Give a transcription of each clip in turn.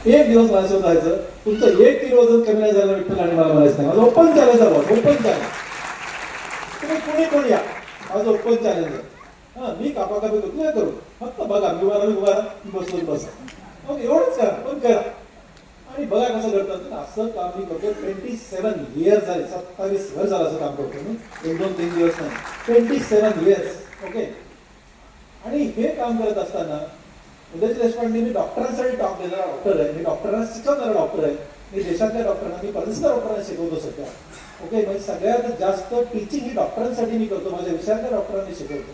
एक दिवस माझ्यासोबत जायचं, तुमचं 1 किलो वजन कमी नाही झालं विठ्ठल आणि मला म्हणायचं नाही. माझं ओपन चॅलेंज आहे, ओपन चॅलेंज. तुम्ही कोणी कोण या, माझं ओपन चॅलेंज आहे. हा, मी कापाकापी करतो नाही करू, फक्त बघा मी उभा बसून बसा, मग एवढंच करा, पण करा. आणि बघा कसं करतात. असं काम मी करतो 27 इयर्स झाले, 27 वर्ष झालं असं काम करतो मी, 1-2-3 दिवस नाही, 27 इयर्स. ओके. आणि हे काम करत असताना उदय देशपांडे, मी डॉक्टरांसाठी टॉक देणारा डॉक्टर आहे, मी डॉक्टरांना शिकवणारा डॉक्टर आहे, मी देशातल्या डॉक्टरांना, मी परदेशातल्या डॉक्टरांना शिकवतो सध्या. ओके. म्हणजे सगळ्यात जास्त टीचिंग ही डॉक्टरांसाठी मी करतो, माझ्या विषयातल्या डॉक्टरांनी शिकवतो.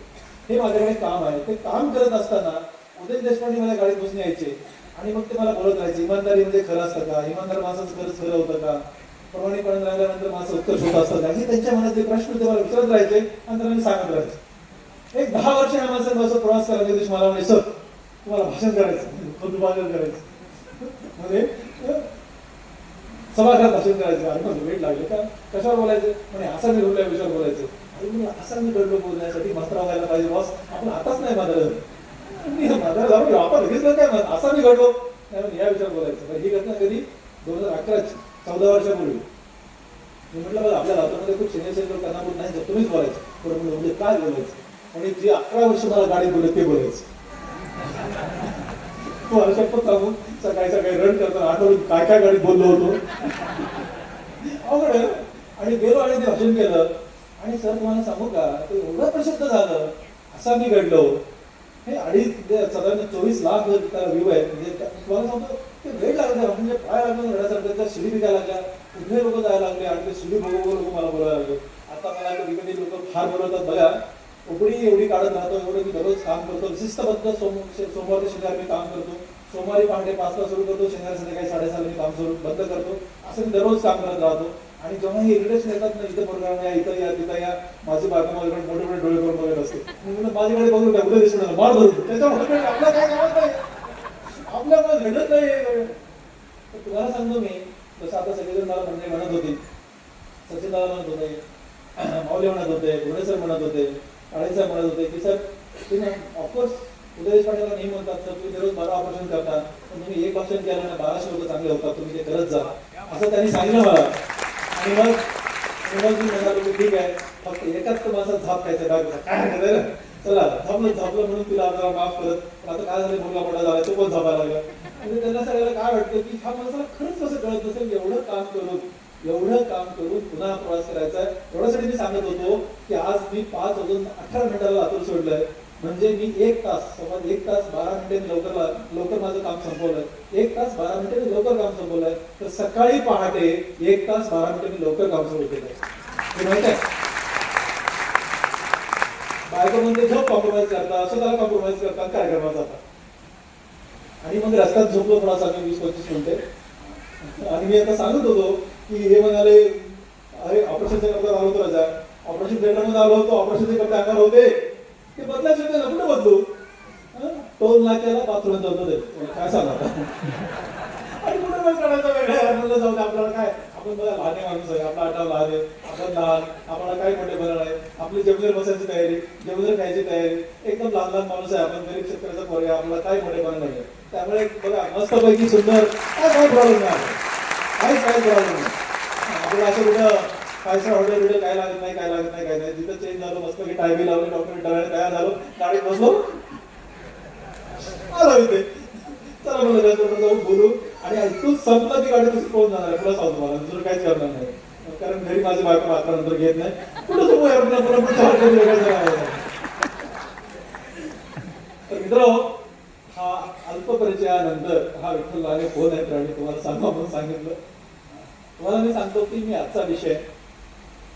हे माझ्याकडे काम आहे. ते काम करत असताना उदय देशपांडे माझ्या गाडीत बसून यायचे आणि मग ते मला बोलत राहायचे, इमानदारी म्हणजे खरं असतं का, इमानदार माणसाचं खरंच खरं होतं का, प्रमाणिकपणे राहिल्यानंतर माझं उत्कर्ष होत असतं का, हे त्यांच्या मनातले प्रश्न ते मला विचारत राहायचे आणि त्यांना मी सांगत राहायचे. एक 10 वर्ष या माणसाने असं प्रवास करायला दिवशी मला म्हणे, सर तुम्हाला भाषण करायचं, भाषण करायचं म्हणजे सभागृहात भाषण करायचं. आणि मग वेळ लागले का, कशावर बोलायचं म्हणे, असा मी घडलो या विषयावर बोलायचं. आणि मी असा मी घडलो बोलण्यासाठी मात्र व्हायला पाहिजे बॉस, आपण आताच नाही मात्र माझा जाऊ आपण घेतलं काय, असा मी घडलो या विषयावर बोलायचं. ही घटना कधी 2011 14 वर्षापूर्वी. मी म्हटलं बघा आपल्या लातूरमध्ये खूप सिनियर सिनियर त्यांना बोलत नाही, तुम्हीच बोलायचं. पण म्हणजे काय बोलायचं, आणि जे 11 वर्ष मला गाडीत बोलले ते बोलायचं. शपथ सांगू, सकाळी सकाळी रन करताना आठवलं काय काय गाडीत बोललो होतो, अवघड. आणि गेलो आणि ते भाषण केलं. आणि सर तुम्हाला सांगू का, ते एवढं प्रसिद्ध झालं, असा मी घडलो. हे 2.5 साधारण 24 लाख त्याला व्ह्यू आहे. म्हणजे तुम्हाला सांगतो ते वेळ लागला, म्हणजे पाय लागून रडासारखं, त्या शिडी विकायला लागल्या, कुठे लोक जायला लागले आणि ते शिडी बघू लोक मला बोलायला लागले. आता मला कधी कधी लोक फार बोलवतात, बघा उपडी एवढी काढत राहतो, एवढं मी दररोज काम करतो, शिस्तबद्ध. सोमवार ते शनिवार मी काम करतो, सोमवारी पहाटे 5 ला सुरू करतो, शनिवारी संध्याकाळी 6:30 ला मी काम सुरू बंद करतो. असं मी दररोज काम करत राहतो. आणि जेव्हा हे इरिटेशन येतात ना, इथं प्रोग्राम या, इथं या, तिथं या, माझी बायको माझ्याकडे मोठे मोठे डोळे करून बघत असते. माझ्याकडे बघून काय उद्या दिसणार मार धरून, त्याच्यामुळे आपलं काय कामच नाही, आपल्यामुळे घडत नाही. तुम्हाला सांगतो मी, जसं आता सगळेजण मला म्हणत होते, सचिन दादा म्हणत होते, माऊली म्हणत होते, घोडे सर म्हणत होते, काळे सर म्हणत होते की सर तुम्ही ऑफकोर्स उदय देशपांडेला नाही म्हणतात, सर तुम्ही दररोज 12 ऑपरेशन करता, पण तुम्ही एक ऑपरेशन केलं ना 1200 लोक चांगले होतात, तुम्ही ते करत जा, असं त्यांनी सांगितलं मला. आणि मग मी म्हणालो की ठीक आहे, फक्त एकाच माझा झाप खायचा डाग काय चला झापलं म्हणून तुला जरा माफ करत. पण आता काय झालं, मुलगा मोठा झाला, तो पण झापायला लागला. म्हणजे त्यांना सगळ्याला काय वाटतं की ह्या माणसाला खरंच कसं कळत नसेल, एवढं काम करून पुन्हा प्रवास करायचा आहे. एवढ्यासाठी मी सांगत होतो की आज मी 5 वाजून 18 मिनिटाला लातूर सोडलंय, म्हणजे मी 1 तास 12 मिनिटे लवकर माझं काम संपवलंय. 1 तास 12 मिनिटे लवकर काम संपवलंय. तर सकाळी पहाटे 1 तास 12 मिनिटे लवकर काम सुरू केलंय. हे माहित आहे, बायको म्हणजे झोप कॉम्प्रोमाइज करता, स्वतःला कॉम्प्रोमाइज करता, काय करणार आता. आणि मग रस्त्यात झोपलो थोडासा मी 20-25 मिनिटे. आणि मी आता सांगत होतो की हे म्हणाले, अरे ऑपरेशनच्या करता आलो होतो राजा, ऑपरेशन थिएटरमध्ये आलो होतो, ऑपरेशनचे करता अंगार होते, ते बदलायचे होते ना, कुठे बदलू. टोल नाक्याला बाथरूम जातो ते काय सांगणार. आणि कुठे पण काढायचा वेगळ्या म्हणलं जाऊ दे, आपल्याला काय, आपण बघा लहान माणूस आहे, आपला आठवला लहान आहे, आपण लहान, आपल्याला काय मोठे बनणार आहे, आपली जेवढे बसायची तयारी, जेवढे खायची तयारी, एकदम लहान माणूस आहे, आपण गरीब शेतकऱ्याचा पोर आहे, आपल्याला काय मोठे बनणार नाही. त्यामुळे बघा मस्तपैकी सुंदर, काय प्रॉब्लेम नाही, काय प्रॉब्लेम नाही. आपल्याला असं कुठं फायस्टार हॉटेल काय लागत नाही, काय नाही. जिथं चेंज झालो, मस्तपैकी टायबी लावली, डॉक्टर डब्याने तयार झालो, गाडीत बसलो, आलो इथे. चला म्हणलं जाऊन बोलू. आणि ऐकून संपलं की गाडी कशी पळून जाणार आहे, पुढे सांगतो मला, दुसरं काहीच करणार नाही. कारण घरी माझी बायको मात्र नंतर घेत नाही, कुठं तुम्ही तर मित्र, हा अल्प परिचयानंतर हा विठ्ठल लागे फोन आहे, आणि तुम्हाला सांगा म्हणून सांगितलं. तुम्हाला मी सांगतो की मी आजचा विषय,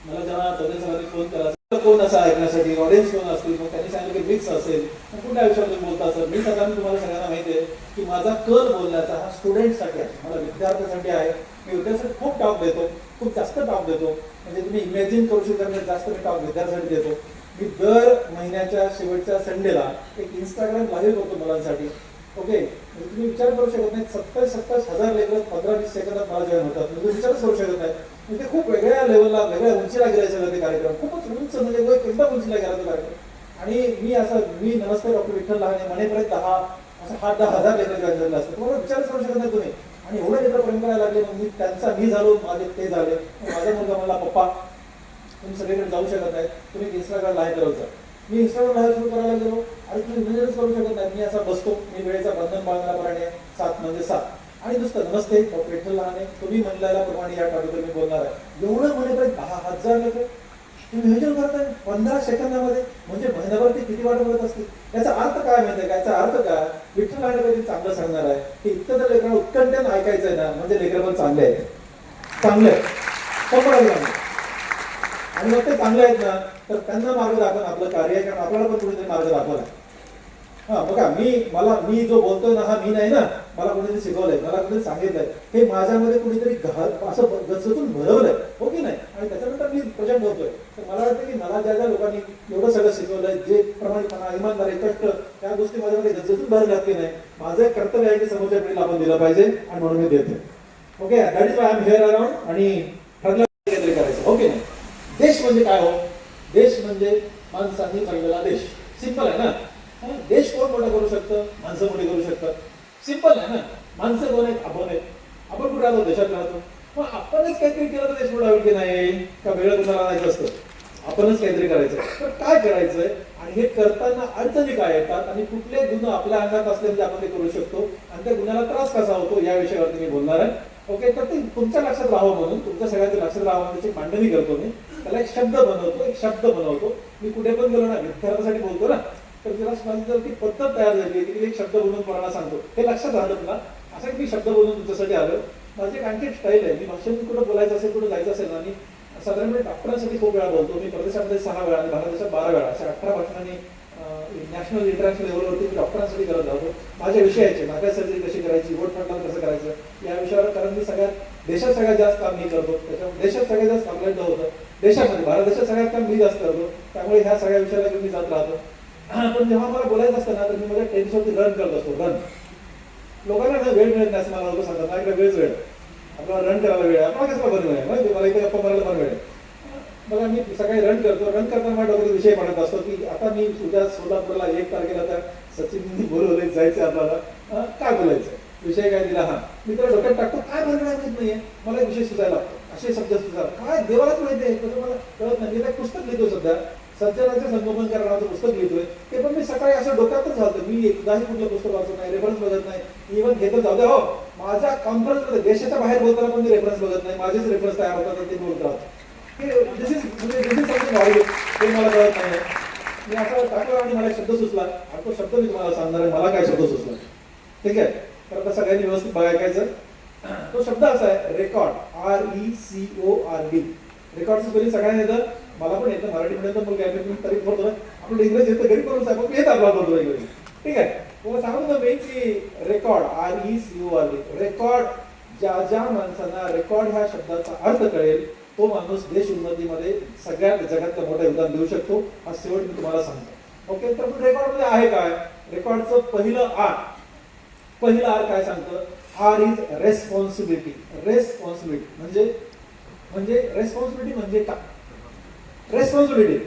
मला जेव्हा सदस्यांनी फोन केला, कोण असा ऐकण्यासाठी, ऑडियन्स कोण असतील, मग त्यांनी सांगितलं की मिक्स असेल, कुठल्या विषयावर तुम्ही बोलता सर. मी तुम्हाला सगळ्यांना माहिती आहे की माझा कल बोलण्याचा हा स्टुडंटसाठी आहे, मला विद्यार्थ्यांसाठी आहे. मी विद्यार्थ्यांसाठी खूप टॉक देतो, खूप जास्त टॉक देतो, म्हणजे तुम्ही इमॅजिन करू शकता जास्त मी टॉक विद्यार्थ्यांसाठी देतो. मी दर महिन्याच्या शेवटच्या संडेला एक इंस्टाग्राम लाईव्ह करतो मुलांसाठी. ओके, म्हणजे तुम्ही विचार करू शकत नाही, 70,000 लेकर 15-20 सेकंदात मला जॉईन होतात, म्हणजे विचारच करू शकत नाही. म्हणजे खूप वेगळ्या लेवलला, वेगळ्या उंचीला गेले सगळं ते कार्यक्रम, खूपच उंच, म्हणजे एकदम उंचीला गेला तो कार्यक्रम. आणि मी नमस्ते डॉक्टर विठ्ठल लहाने म्हणेपर्यंत हा असं 8-10 हजार लेकर जॉईन झालेलं असतं. तुम्हाला विचारच करू शकत नाही तुम्ही. आणि एवढे लेकर प्रेम करायला लागले. मग मी झालो, माझे ते झाले. माझा मुलगा म्हणला, पप्पा तुम्ही सगळीकडे जाऊ शकत नाही, तुम्ही इंस्टाग्राम लाईव्ह करत जा. मी इंस्टाग्राम लाईव्ह सुरू करायला गेलो आणि तुम्ही इमेजच करू शकत नाही. मी असा बसतो, मी वेळेचा बंधन बाळगणारा प्राणी आहे, 7 म्हणजे 7. आणि नुसतं नमस्ते पेट्रोल लहान आहे, तुम्ही म्हणलेल्या प्रमाणे या टॉपिकवर मी बोलणार आहे. एवढं म्हणेपर्यंत 10,000 लेकर तुम्ही नियोजन करताय 15 सेकंदामध्ये. म्हणजे महिनाभर ते किती वाट बघत असतील. याचा अर्थ काय माहिती आहे का? याचा अर्थ काय, विठ्ठल आणि कधी चांगलं सांगणार आहे की इतकं जर लेकरांना उत्कंठेनं ऐकायचं आहे ना, म्हणजे लेकर पण चांगले आहेत, चांगले आहेत, आणि मग ते चांगले आहेत ना, तर त्यांना मार्ग दाखवून आपलं कार्य आहे. कारण आपल्याला पण कुठेतरी मार्ग दाखवला. हा बघा, मी जो बोलतोय ना, हा मी नाही ना, मला कोणीतरी शिकवलंय, मला कोणीतरी सांगितलंय, हे माझ्यामध्ये कुणीतरी असं गचगचून भरवलंय, हो की नाही. आणि त्याच्यानंतर मी प्रेझेंट होतोय. तर मला वाटतं की मला ज्या लोकांनी एवढं सगळं शिकवलंय, जे प्रामाणिकपणा, इमानदारी, कष्ट, त्या गोष्टी माझ्यामध्ये गचगचून भर घातली नाही. माझं एक कर्तव्य आहे की समोरच्या पिढीला आपण दिलं पाहिजे, आणि म्हणून मी देतो. Okay, that is why I am here around. आणि ठरलं काहीतरी करायचं, ओके नाही. देश म्हणजे काय हो? देश म्हणजे माणसांनी बनलेला देश. सिंपल आहे ना. देश कोण मोठं करू शकतं? माणसं मोठी करू शकतात. सिंपल आहे ना. माणसं कोण आहेत? आपण आहेत. आपण कुठे राहतो? देशात राहतो. मग आपणच काहीतरी केलं तर देश मोठा होईल की नाही? का वेगळं कुणाला आणायचं असतं? आपणच काहीतरी करायचं. तर काय करायचंय, आणि हे करताना अडचणी काय येतात, आणि कुठले गुन्हे आपल्या अंगात असले म्हणजे आपण ते करू शकतो, आणि त्या गुन्ह्याला त्रास कसा होतो, या विषयावरती मी बोलणार आहे. ओके, तर ते तुमच्या लक्षात राहावं म्हणून, तुमच्या सगळ्यांच्या लक्षात राहावं म्हणून त्याची मांडणी करतो मी. त्याला एक शब्द बनवतो. मी कुठे पण गेलो ना, विद्यार्थ्यासाठी बोलतो ना, तर तिला समजलं की पद्धत तयार झाली की एक शब्द बोलून कोणाला सांगतो. हे लक्षात राहतं ना. असं मी शब्द बोलून तुमच्यासाठी आलो. माझी एक आणखी स्टाईल आहे. मी भाषण कुठं बोलायचं असेल, कुठं जायचं असेल ना, मी साधारणपणे डॉक्टरांसाठी खूप वेळा बोलतो. मी परदेशामध्ये 6 वेळा आणि भारत देशात 12 वेळा, अशा 18 भाषणांनी नॅशनल इंटरनॅशनल लेवलवरती मी डॉक्टरांसाठी करत राहतो. माझ्या विषयाचे, नाका सर्जरी कशी करायची, बोट फटणार कसं करायचं, या विषयावर. कारण मी देशात सगळ्यात जास्त काम मी करतो. त्याच्यामुळे देशात सगळ्यात जास्त आपल्याला होतं. देशामध्ये, भारत देशात सगळ्यात काम मी जास्त करतो. त्यामुळे ह्या सगळ्या विषयाला घेऊन मी जात राहतो. पण जेव्हा मला बोलायचं असतं ना, तर मी माझ्या टेन्सवरती रन करत असतो. रन. लोकांना ना वेळ मिळत नाही असं मला लोक सांगतात. माझ्याकडे वेळ आपल्याला रन करायला वेळ आहे. आपल्याला कसला बन वेळ आहे, मला इथे गप्पा मारायला पण वेळ आहे. बघा, मी सकाळी रन करतो. रन करताना माझ्या डोक्यात विषय पडत असतो की आता मी उद्या सोलापूरला 1 तारखेला तर सचिननी बोलवलंय, जायचं आपल्याला, काय बोलायचं, विषय काय दिला. मी त्याला डोक्यात टाकतो, काय बनवणार माहित नाहीये, मला विषय सुचायला लागतो. असे शब्द सुचतात, काय देवालाच माहिती आहे, तसं मला कळत नाही. मी एक पुस्तक लिहितो सध्या, सज्जनाचे संगोपन करण्याचं पुस्तक लिहितोय. ते पण मी सकाळी असं डोक्यातच घालतो. मी एकदाही कुठलं पुस्तक वाचत नाही, रेफरन्स बघत नाही. इव्हन घेतो जाऊ द्या, हो, माझ्या कॉन्फरन्समध्ये देशाच्या बाहेर बोलताना पण मी रेफरन्स बघत नाही. माझेच रेफरन्स तयार होतात, ते बोलत राहतो. दिस इज समथिंग नॉलेज, ते मला कळत नाही. मी असं टाकलं आणि मला एक शब्द सुचला, आणि तो शब्द मी तुम्हाला सांगणार आहे, मला काय शब्द सुचला. ठीक आहे, तर आता सगळ्यांनी व्यवस्थित बघायचं. तो शब्द असा आहे, रेकॉर्ड. RECORD. रेकॉर्डचं स्पेलिंग सगळ्यांना येतं, मला पण येतं, मराठी मीडियमचा मुलगा आहे, मी तरी बोलतो ना. आपलं इंग्रजी येतं, घरी करून सांगतो, येत आपला बोलतो इंग्रजी. ठीक आहे, तुम्हाला सांगतो ना मी की रेकॉर्ड, RECORD. रेकॉर्ड. ज्या माणसांना रेकॉर्ड ह्या शब्दाचा अर्थ कळेल, तो माणूस देश उन्नतीमध्ये सगळ्यात जगातलं मोठं योगदान देऊ शकतो. हा शेवट मी तुम्हाला सांगतो. ओके, तर रेकॉर्ड मध्ये आहे काय? रेकॉर्डचं पहिलं आर काय सांगतं? R is responsibility. रेस्पॉन्सिबिलिटी म्हणजे रेस्पॉन्सिबिलिटी म्हणजे काय? रेस्पॉन्सिबिलिटी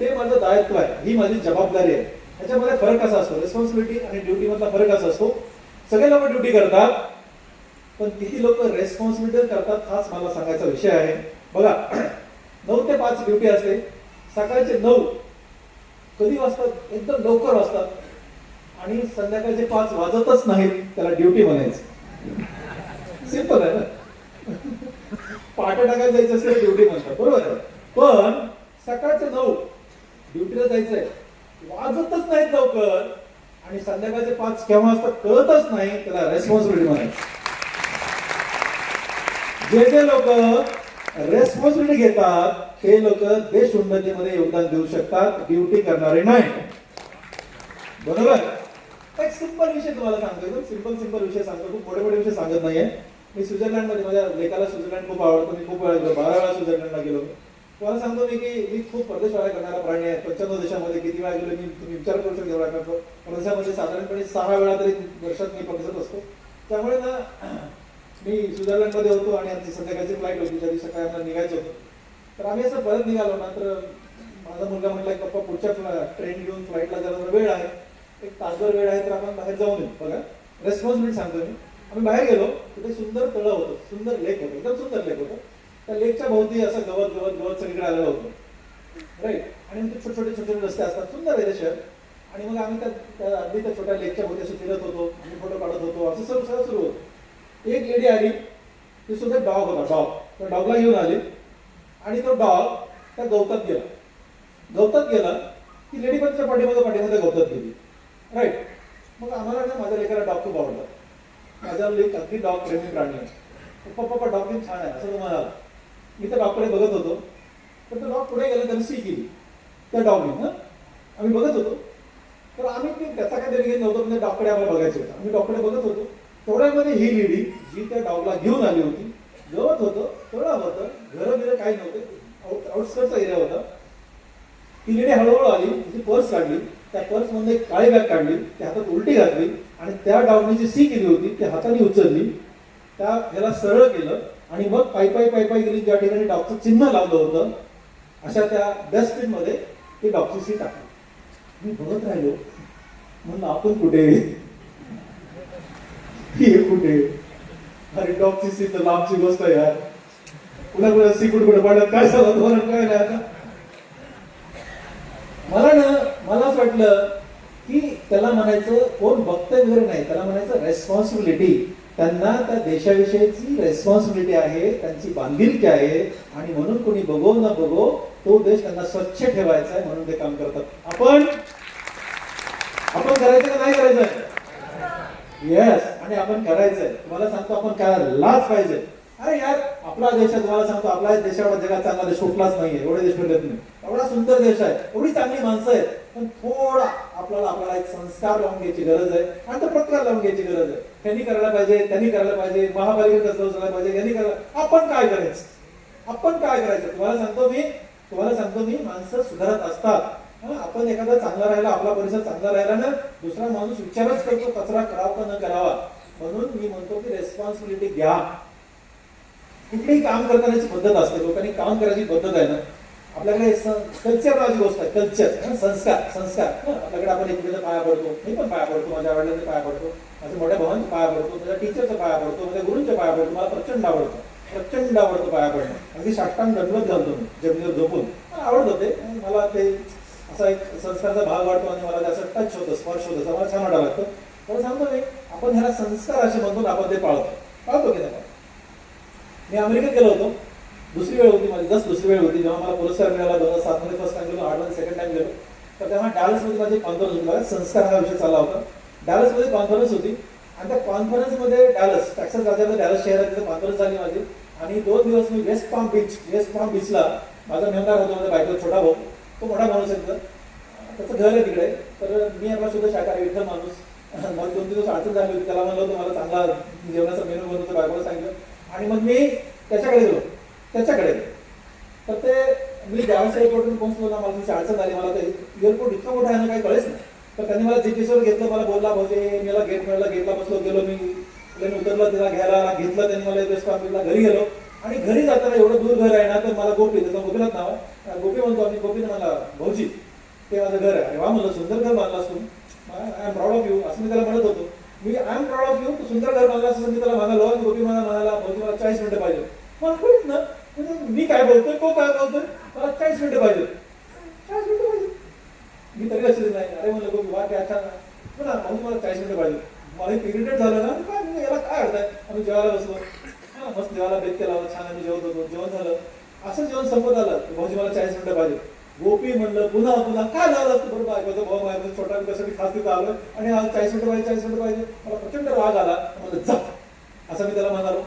ते माझं दायित्व आहे, ही माझी जबाबदारी आहे. ह्याच्यामध्ये फरक कसा असतो? रेस्पॉन्सिबिलिटी आणि ड्युटी मधला फरक असा असतो, सगळे लोक ड्युटी करतात, पण किती लोक रेस्पॉन्सिबिलिटी करतात, हाच मला सांगायचा विषय आहे. बघा, 9 ते 5 ड्युटी असते. सकाळचे 9 कधी वाजतात? एकदम लवकर वाजतात, आणि संध्याकाळचे 5 वाजतच नाहीत, त्याला ड्युटी म्हणायचं. सिंपल आहे ना. पहाटे टाकायला जायचं असेल ड्युटी म्हणतात, बरोबर आहे. पण सकाळचे 9 ड्युटीला जायचंय, वाजतच नाहीत लवकर, आणि संध्याकाळचे 5 केव्हा असतात कळतच नाही, त्याला रेस्पॉन्सिबिलिटी म्हणायचं. जे लोक रेस्पॉन्सिबिलिटी घेतात, ते लोक देश उन्नतीमध्ये योगदान देऊ शकतात, ड्युटी करणारे नाही. बरोबर. एक सिंपल विषय तुम्हाला सांगतो, एकदम सिंपल विषय सांगतो, खूप मोठे विषय सांगत नाहीये. मी स्वित्झर्लंड मध्ये, माझ्या लेखाला स्वित्झर्लंड खूप आवडतं, मी खूप वेळा गेलो, 12 वेळा स्वित्झर्लंडला गेलो. तुम्हाला सांगतो मी की मी खूप परदेश वाया करणारा प्राणी आहे. 95 देशामध्ये किती वेळा गेलो मी, तुम्ही विचार करू शकता एवढा करतो. परदेशामध्ये साधारणपणे 6 वेळा तरी वर्षात मी परदेशात असतो. त्यामुळे ना, मी स्वित्झर्लंडमध्ये होतो, आणि आमची संध्याकाळची फ्लाईट होती, त्या दिवशी सकाळी आम्हाला निघायचं होतं. तर आम्ही असं परत निघालो ना, तर माझा मुलगा म्हटला, पप्पा पुढच्या ट्रेन घेऊन फ्लाईटला जायला वेळ आहे. एक तासभर वेळ आहे तर आपण बाहेर जाऊन येऊ. बघा रेस्पॉन्सिबिलिटी सांगतो मी. आम्ही बाहेर गेलो, तिथे सुंदर तळं होतं, सुंदर लेक होतं, एकदम सुंदर लेक होतं. त्या लेकच्या भोवती असं गवत गवत गवत सगळीकडे आलेलं होतं, राईट. आणि ते छोटे छोटे छोटे रस्ते असतात, सुंदर आहे ते शहर. आणि मग आम्ही त्या अगदी त्या छोट्या लेकच्या भोवती असं फिरत होतो, आम्ही फोटो काढत होतो, असं सगळं सुरू होतं. एक लेडी आली, ती सुद्धा डॉग होता, डॉग. त्या डॉगला घेऊन आली आणि तो डॉग त्या गवतात गेला. गवतात गेला की लेडी पण त्या पाठीमध्ये गवतात गेली, राईट. मग आम्हाला ना माझ्या लेकराला डॉग खूप आवडला. माझ्या लेक अगदी डॉग प्रेमी प्राणी आहे. पप्पा डॉग खूप छान आहे असं तो म्हणाला. मी त्या डॉगकडे बघत होतो, तर तो डॉग पुढे गेला, त्याने सी केली त्या डॉगने. आम्ही बघत होतो, तर आम्ही त्याचा काही देणं घेत नव्हतं, म्हणजे डॉगकडे आम्हाला बघायचं होतं. आम्ही डॉगकडे बघत होतो. तेवढ्यामध्ये ही लेडी जी त्या डॉगला घेऊन आली होती, गवत होतं, तळं होतं, घरं बिरं काही नव्हते, आउटस्कर्टचा एरिया होता. ती लेडी हळूहळू आली, तिची पर्स काढली, त्या पर्समध्ये एक काळी बॅग काढली, त्या हातात उलटी घातली आणि त्या डॉगने जी सी केली होती ती हाताने उचलली, त्या ह्याला सरळ केलं आणि मग पायी गेली. ज्या ठिकाणी डॉगचं चिन्ह लावलं होतं अशा त्या डस्टबिनमध्ये ती डॉगची सी टाकली. मी बघत राहिलो, म्हणलं आपण कुठे, ही कुठे? अरे डॉगची सी तर लांबची गोष्ट आहे यार, कुणा सी कुठे पाड्यात काय झालं तुम्हाला काय नाही. आता मला असं वाटलं की त्याला म्हणायचं कोण बघतंय वगैरे नाही, त्याला म्हणायचं रेस्पॉन्सिबिलिटी. त्यांना त्या देशाविषयीची रेस्पॉन्सिबिलिटी आहे, त्यांची बांधिलकी आहे आणि म्हणून कोणी बघो न बघो तो देश त्यांना स्वच्छ ठेवायचा आहे म्हणून ते काम करतात. आपण करायचं का नाही करायचं? येस, आणि आपण करायचंय. तुम्हाला सांगतो आपण करायलाच पाहिजे. अरे यार, आपला देश आहे, तुम्हाला सांगतो आपला देश एवढा जगात चांगला देश कुठलाच नाहीये, एवढे देश भेटत नाही. एवढा सुंदर देश आहे, एवढी चांगली माणसं आहेत, पण थोडा आपल्याला एक संस्कार लावून घ्यायची गरज आहे आणि तो प्रकार लावून घ्यायची गरज आहे. त्यांनी करायला पाहिजे, त्यांनी करायला पाहिजे, महापालिकेत कसं उचलायला पाहिजे, यांनी करायला. आपण काय करायचं? तुम्हाला सांगतो मी माणसं सुधारत असतात. आपण एखादा चांगला राहिला, आपला परिसर चांगला राहिला ना, दुसरा माणूस विचारच करतो कचरा करावा का न करावा. म्हणून मी म्हणतो की रेस्पॉन्सिबिलिटी घ्या. कुठलीही काम करण्याची पद्धत असते, लोकांनी काम करायची पद्धत आहे ना. आपल्याकडे कल्चर नावाची गोष्ट आहे, कल्चर, संस्कार. आपल्याकडे आपण एकमेकांच्या पाया पडतो, मी पण पाया पडतो, माझ्या वडिलांच्या पाया पडतो, माझ्या मोठ्या भावांच्या पाया पडतो, माझ्या टीचरच्या पाया पडतो, माझ्या गुरूंच्या पाया पडतो. मला प्रचंड आवडतं पाया पडणं. अगदी साष्टांग दंडवत घालतो मी जमिनीवर झोपून. मला आवडत होते, मला ते असा एक संस्काराचा भाग वाटतो आणि मला असं टच होतं, स्पर्श होतं, मला छान वाटायला लागतं. तर सांगतो मी, आपण ह्याला संस्कार असे म्हणतो, आपण ते पाळतो की नाही. मी अमेरिकेत गेलो होतो, दुसरी वेळ होती माझी, दुसरी वेळ होती जेव्हा मला पुरस्कार मिळाला. 2007 मध्ये फर्स्ट टाइम गेलो, 8 मध्ये सेकंड टाइम गेलो. तर तेव्हा डॅलसमध्ये माझी कॉन्फरन्स होती, संस्कार हा विषय चालला होता. डॅलसमध्ये कॉन्फरन्स होती आणि त्या कॉन्फरन्समध्ये टेक्सास राज्यामध्ये डॅलस शहरात तिथे कॉन्फरन्स झाली माझी. आणि 2 दिवस मी वेस्ट पाम बीचला माझा मेहणार होतो, माझ्या बायकोचा छोटा भाऊ, तो मोठा माणूस आहे, त्याचं घर आहे तिकडे. तर मी आपला शुद्ध शाकाहारी विठ्ठल माणूस, मला 2 दिवस अडचण झाली होती. त्याला म्हणलं होतं मला चांगला जेवणाचा मेनू बनवतो, बायकोला सांगितलं. आणि मग मी त्याच्याकडे गेलो. तर ते मी ज्यावेळेस एअरपोर्टवरून पोहोचलो ना, मला अडचण झाली. मला ते एअरपोर्ट इतकं मोठं आहे ना, काही कळेच नाही. तर त्यांनी मला जीपीएसवर घेतलं, मला बोलला भाऊजी मला गेट मिळाला, गेटला बसलो, गेलो मी प्लेन उतरलं, त्याला घ्यायला घेतलं त्यांनी मला. वेस्ट पामला घरी गेलो आणि घरी जाताना एवढं दूर घर आहे ना, तर मला गोपी, त्याचं गोपीनाथ नाव आहे, गोपी म्हणतो आम्ही. गोपीने मला भाऊजी ते माझं घर आहे. अरे वा म्हणलं, सुंदर घर बांधलास तू, I am proud of you असं मी त्याला म्हणत होतो. I am proud of you, तू सुंदर घर बांधलास असं मी त्याला म्हणालो. गोपी म्हणाला भाऊजी मला 40 मिनिटं पाहिजे. मला कळीच ना, म्हणजे मी काय बोलतोय, तो काय बोलतोय, मला 40 मिनिटं पाहिजे. 40 मिनिटं पाहिजे, मी तरी असेल नाही. अरे म्हणलं गोपी वा काय छान ना भाऊ, मला 40 मिनिटं पाहिजे. मला इरिटेट झालं ना, काय याला काय अर्थ आहे. आम्ही जेवायला बसलो, मस्त जेवायला बेत केला, छान आम्ही जेवत होतो. जेवण झालं, असं जेवण संपत आलं, भाऊजी मला 40 मिनिटं पाहिजे. गोपी म्हणलं पुन्हा काय झालं असतं बरोबर. ऐकायचं भाऊ माझ्या छोटा कशासाठी खास तिथं आलं आणि 40 मिनिटं पाहिजे. मला प्रचंड राग आला. म्हणलं जा असं मी त्याला म्हणालो.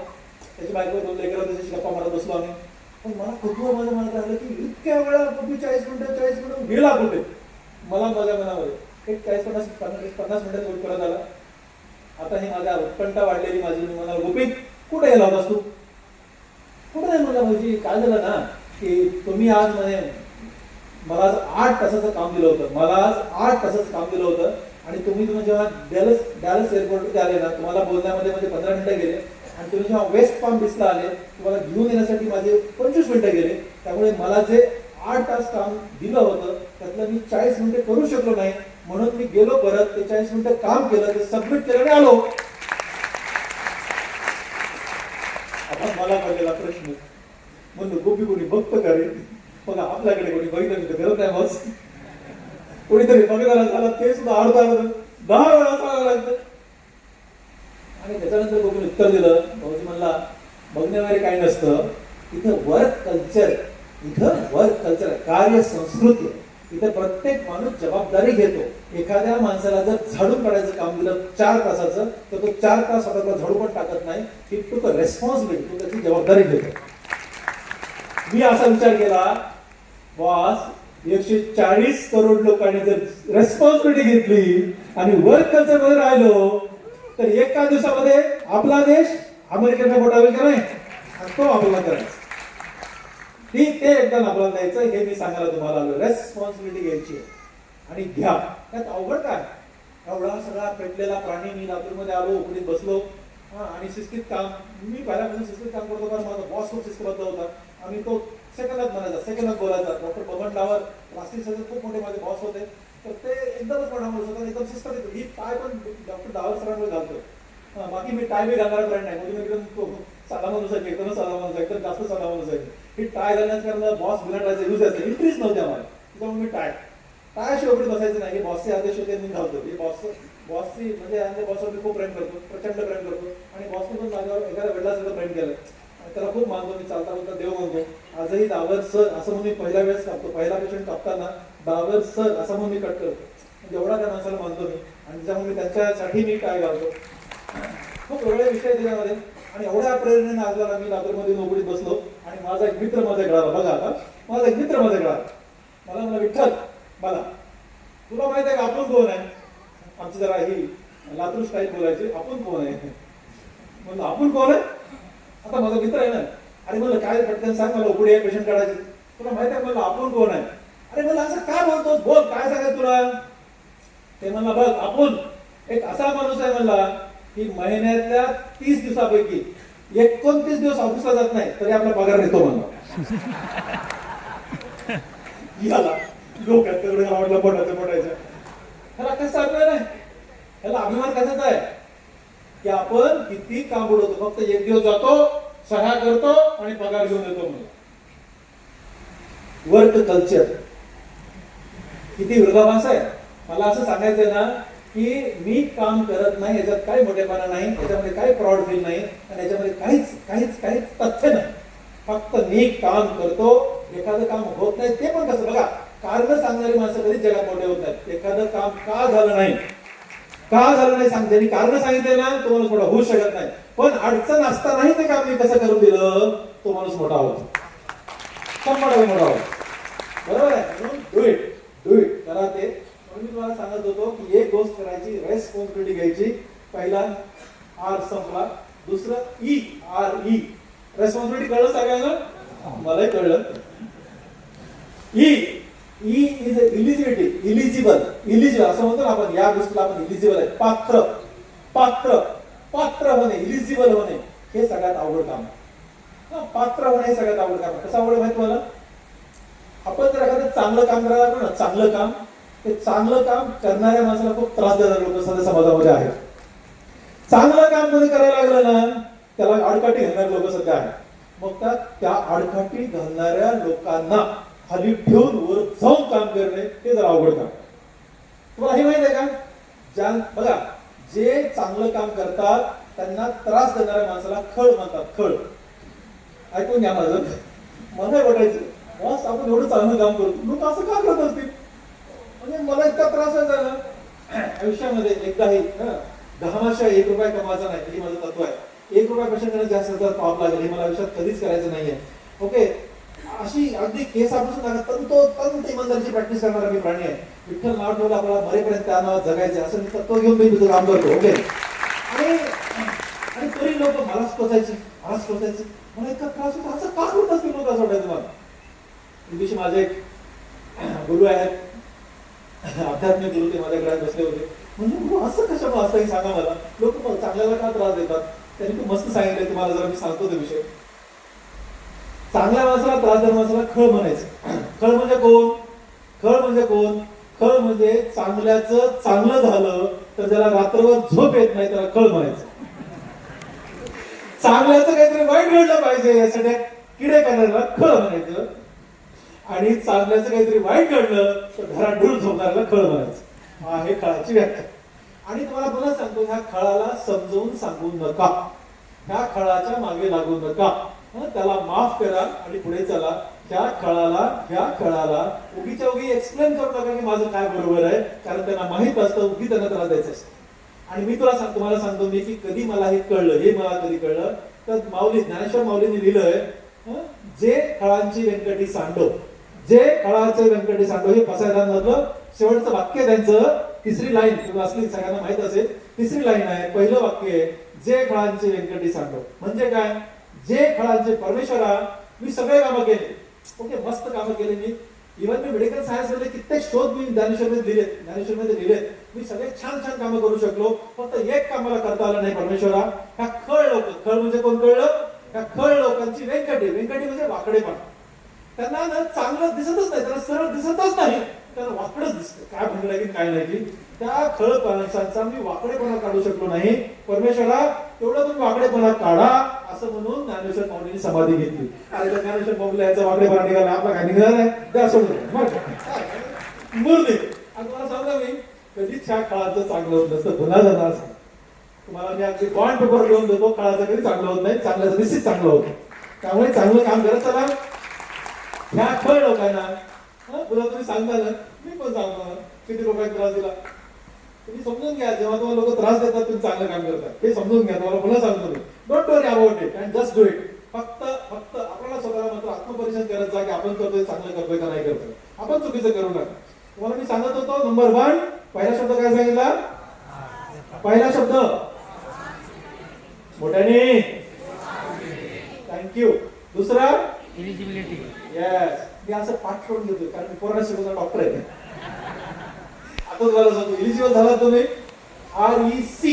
त्याची बायको 2 लेकरं त्याच्याशी गप्पा मारत बसलो आम्ही. पण मला कुतूहल माझ्या मनात राहिलं की इतक्या वेळा गोपी 40 मिनिटं गेला कुठे. मला माझ्या मनामध्ये एक 40-50 मिनिटात वेट करत आला. आता हे माझ्या उत्कंठा वाढलेली माझी. मी म्हणाल गोपी कुठे गेला होतास तू? कुठे नाही म्हणला भाऊजी. काय झालं ना की तुम्ही आज मला आज 8 तासाचं काम दिलं होतं. आणि तुम्ही जेव्हा डॅलस एअरपोर्टमध्ये आले ना, तुम्हाला बोलण्यामध्ये माझे 15 मिनिटं गेले. आणि तुम्ही जेव्हा वेस्ट पाम बीचला आले, तुम्हाला घेऊन येण्यासाठी माझे 25 मिनिटं गेले. त्यामुळे मला जे 8 तास काम दिलं होतं त्यातलं मी 40 मिनिटं करू शकलो नाही. म्हणून मी गेलो परत, ते 40 मिनिटं काम केलं, ते सबमिट केलं आणि आलो. आता मला पडलेला प्रश्न, म्हणून गोपी कोणी बघतं का रे? बघा आपल्याकडे कोणी बघितलं तर करत नाही बस. कोणीतरी बघायला झालं ते सुद्धा अर्धा 10 वेळा सांगावं लागतं. आणि त्याच्यानंतर गोपीने उत्तर दिलं. भाऊजी म्हणला बघण्यावारे काही नसतं, इथं वर्क कल्चर, इथं वर्क कल्चर, कार्य संस्कृती आहे. इथे प्रत्येक माणूस जबाबदारी घेतो. एखाद्या माणसाला जर झाडून काढायचं काम दिलं 4 तासाचं, तर तो 4 तास स्वतःला झाडू पण टाकत नाही. ही टू द रेस्पॉन्सिबिलिटी, तो त्याची जबाबदारी घेतो. मी असा विचार केला, बॉस 140 करोड लोकांनी जर रेस्पॉन्सिबिलिटी घेतली आणि वर्क कल्चर मध्ये राहिलो, तर एका दिवसामध्ये आपला देश अमेरिकेचा मोठा होईल का नाही? तो आपल्याला करायचा. ते एकदा आपल्याला द्यायचं, हे मी सांगायला तुम्हाला आलो. रेस्पॉन्सिबिलिटी घ्यायची आणि घ्या. त्यात अवघड काय? एवढा सगळा पेटलेला प्राणी. मी लातूरमध्ये आलो, उकडीत बसलो आणि शिस्तीत काम. मी पहिल्यापासून शिस्तीत काम करतो, कारण माझा बॉस खूप शिस्तबद्ध होता. आणि तो सेकंदात म्हणायचा, सेकंदात बोलायचा. डॉक्टर बबन डावर राष्ट्रीय सदस्य खूप मोठे माझे बॉस होते, तर ते एकदमच म्हणावं होतं, एकदम शिस्त. ही टाय पण डॉक्टर डावर सरांवर घालतो. बाकी मी टाय बी घालणारा ब्रँड नाही, म्हणजे एकदम साधा माणूस आहे, एकदम साधा माणूस आहे, एकदम जास्त साधा माणूस आहे. ही टाय घालण्याचं कारण बॉस बिना टायचा यूज असते, इंटरेस्ट नव्हते आम्हाला. त्याच्यामुळे मी टाय शेवटी बसायचं नाही. बॉसचे आदेश होते मी घालतो. हे बॉसची म्हणजे बॉसवर मी खूप प्रेम करतो, प्रचंड प्रेम करतो. आणि बॉसने पण माझ्यावर एखाद्या वडिलासारखं प्रेम केलं. त्याला खूप मानतो मी, चालता बोलता देव मानतो. आजही डावर सर असं म्हणून मी पहिल्या वेळेस कापतो. पहिला पेशंट कापताना डावर सर असं म्हणून मी कट करतो. एवढा त्या माणसाला मानतो मी, आणि त्यामुळे त्यांच्यासाठी मी टाय घालतो. खूप वेगळे विषय त्याच्यामध्ये. आणि एवढ्या प्रेरणेने आजला मी लातूरमध्ये नोकरीत बसलो. आणि माझा एक मित्र माझ्या गळाला, बघा आता माझा एक मित्र माझ्या गळाला मला म्हणला, विठ्ठल मला तुला माहित आहे का आपण कोण आहे? आमची जरा ही लातूर स्टाईल बोलायची, आपण कोण आहे? म्हणलं आपण कोण आहे? आता माझा मित्र आहे ना. अरे म्हणलं काय पटकन सांग, मला ओपीडी आहे, पेशंट काढायचे. तुला माहित आहे? म्हणलं आपण कोण आहे? अरे म्हणलं असं काय बोलतोस, बोल काय सांगायचं तुला? ते म्हणला बघ, आपण एक असा माणूस आहे म्हणला की महिन्यातल्या 30 दिवसापैकी 29 दिवस ऑफिसला जात नाही तरी आपला पगार देतो म्हणला. याला डोक्यात तेवढं आवडलं पोटायचं. ह्याला कसं अर्थ नाही, ह्याला अभिमान कशाचा आहे की आपण किती काम बुडवतो, फक्त 1 दिवस जातो, सह्या करतो आणि पगार घेऊन येतो म्हणून. वर्क कल्चर किती विरोधाभास आहे. मला असं सांगायचंय ना की मी काम करत नाही याच्यात काही मोठेपणा नाही, याच्यामध्ये काही प्राऊड फील नाही, आणि याच्यामध्ये काहीच तथ्य नाही. फक्त मी काम करतो. एखादं काम होत नाही ते पण कसं बघा, कारण सांगणारी माणसं कधीच जगात मोठे होत नाहीत. एखादं काम का झालं नाही ज्यांनी कारण सांगितले ना, तो माणूस मोठा होऊ शकत नाही. पण अडचण असतानाही ते काम मी कसं करून दिलं, तो माणूस मोठा होतो, 100% मोठा होतो. बरोबर आहे? म्हणून डू इट करा ते. म्हणून मी तुम्हाला सांगत होतो की एक गोष्ट करायची, रेस्पॉन्सिबिलिटी घ्यायची. पहिला आर संपला. दुसरं ERE, रेस्पॉन्सिबिलिटी कळलं सगळ्यांना? मलाही कळलं. ई इज इलिजिबल असं म्हणतो ना आपण, या गोष्टीला आपण इलिजिबल आहे. पात्र होणे, इलिजिबल होणे हे सगळ्यात अवघड काम आहे. पात्र होणे हे सगळ्यात अवघड काम आहे. कसं अवघड माहिती तुम्हाला? आपण जर एखादं चांगलं काम करायला लागलो ना, चांगलं काम करणाऱ्या माणसाला खूप त्रास देणारे लोक सध्या समाजामध्ये आहेत. चांगलं काम कोणी करायला लागलं ना, त्याला आडकाठी घालणारे लोक सध्या आहेत. मग त्या आडकाठी घालणाऱ्या लोकांना खाली ठेवून वर जाऊन काम करणे हे जरा अवघड काम. तुम्हाला हे माहित आहे का? बघा, जे चांगलं काम करतात त्यांना त्रास देणाऱ्या माणसाला खळ म्हणतात. खळ ऐकून घ्या माझं. मला वाटायचं बॉस आपण एवढं चांगलं काम करतो, लोक असं का करत असतील? म्हणजे मला इतका त्रास व्हायचा ना आयुष्यामध्ये. एकदाही दहामाशा 1 रुपया कमावायचा नाही, हे माझं तत्व आहे. 1 रुपयापेक्षा जास्त पाप लागेल हे मला आयुष्यात कधीच करायचं नाहीये. ओके, अशी अगदी केस आपण तंत इमानदारीची प्रॅक्टिस करणारा मी प्राणी आहे. विठ्ठल नाव ठेवलं आपल्याला मरेपर्यंत त्या नावात जगायचे, असं मी तत्व घेऊन मी तुझं काम करतो. ओके, आणि तरी लोक मलाच टोचायचे. मला इतका त्रास होता, असं का करत असतील लोक, असं वाटायचं मला. दिवशी माझे एक गुरु आहेत, आध्यात्मिक गुरु, ते माझ्या घरात बसले होते. म्हणजे असं कशामुळे असं सांगा मला, लोक चांगल्याला का त्रास देतात? त्यांनी खूप मस्त सांगितलं, तुम्हाला जरा मी सांगतो ते विषय. चांगल्या माणसाला त्रास देणाऱ्या माणसाला खळ म्हणायचं. खळ म्हणजे कोण? खळ म्हणजे चांगल्याचं चांगलं झालं तर ज्याला रात्रभर झोप येत नाही त्याला खळ म्हणायचं. चांगल्याचं काहीतरी वाईट घडलं पाहिजे यासाठी किडे करणाऱ्याला खळ म्हणायचं, आणि चांगल्याचं काहीतरी वाईट घडलं तर घरात ढूर झोपणाऱ्याला खळ म्हणायचं. हा हे खळाची व्याख्या. आणि तुम्हाला पुन्हा सांगतो, ह्या खळाला समजावून सांगू नका, ह्या खळाच्या मागे लागू नका, त्याला माफ करा आणि पुढे चला. ह्या खळाला उगीच्या उगी एक्सप्लेन करू नका की माझं काय बरोबर आहे, कारण त्यांना माहित असतं उगी त्यांना त्याला द्यायचं असतं. आणि मी तुम्हाला सांगतो मी की कधी मला हे कळलं, हे मला कधी कळलं तर माऊली ज्ञानेश्वर माऊलींनी लिहिलंय, जे खळांची व्यंकटी सांडो, जे खळाचे व्यंकटी सांडो, हे पसायदांमधलं शेवटचं वाक्य त्यांचं, तिसरी लाईन तुम्हाला असली सगळ्यांना माहित असेल, तिसरी लाईन आहे. पहिलं वाक्य आहे जे खळांचे व्यंकटी सांडो. म्हणजे काय, जे खळांचे परमेश्वरा मी सगळे कामं केले, ओके मस्त कामं केले मी, इव्हन मी मेडिकल सायन्स मध्ये कित्येक शोध मी ज्ञानेश्वरमध्ये लिहिलेत, मी सगळे छान छान कामं करू शकलो, फक्त एक काम मला करता आलं नाही परमेश्वरा. ह्या खळ लोक, खळ म्हणजे कोण कळलं, ह्या खळ लोकांची व्यंकटी म्हणजे वाकडेपण, त्यांना ना चांगलं दिसतच नाही, त्यांना सरळ दिसतच नाही, त्यांना वाकडच दिसतं. काय म्हणलं की काय नाही की त्या खळ माणसांचा मी वाकडेपणा काढू शकलो नाही, परमेश्वरा तेवढं तुम्ही वाकडेपणा काढा असं म्हणून ज्ञानेश्वर माऊलींनी समाधी घेतली. आणि त्या ज्ञानेश्वर माऊलीला याचा वाकडेपणा निघाला, आपला काय निघाला नाही, त्या सोडून मुर्दे. आणि तुम्हाला सांगा मी कधीच ह्या खळाचं चांगलं होत नसतं, गुन्हा झाला असं तुम्हाला मी अगदी बॉन्ड पेपर लिहून देतो, खळाचं कधी चांगलं होत नाही, चांगल्याचं निश्चित चांगलं होतं. त्यामुळे चांगलं काम करत चला. ह्या खळ लोकांना पुन्हा तुम्ही सांगता ना, मी पण सांगतो किती लोकांना त्रास दिला, तुम्ही समजून घ्या. जेव्हा तुम्हाला लोक त्रास देतात तुम्ही चांगलं काम करतात हे समजून घ्या. तुम्हाला पुन्हा सांगतो मी, don't worry about it and just do it. फक्त आपल्याला स्वतःला मात्र आत्मपरीक्षण करत जा की आपण करतोय चांगलं करतोय का नाही करतोय, आपण चुकीचं करू नका. तुम्हाला मी सांगत होतो, नंबर 1 पहिला शब्द काय सांगितला, पहिला शब्द मोठ्याने, थँक्यू. दुसरा एलिजिबिलिटी, येस. मी असं पाठ करून घेतोय कारण मी कोरोना शिकवता डॉक्टर आहे. आता तुम्हाला सांगतो, एलिजिबल झाला तुम्ही, REC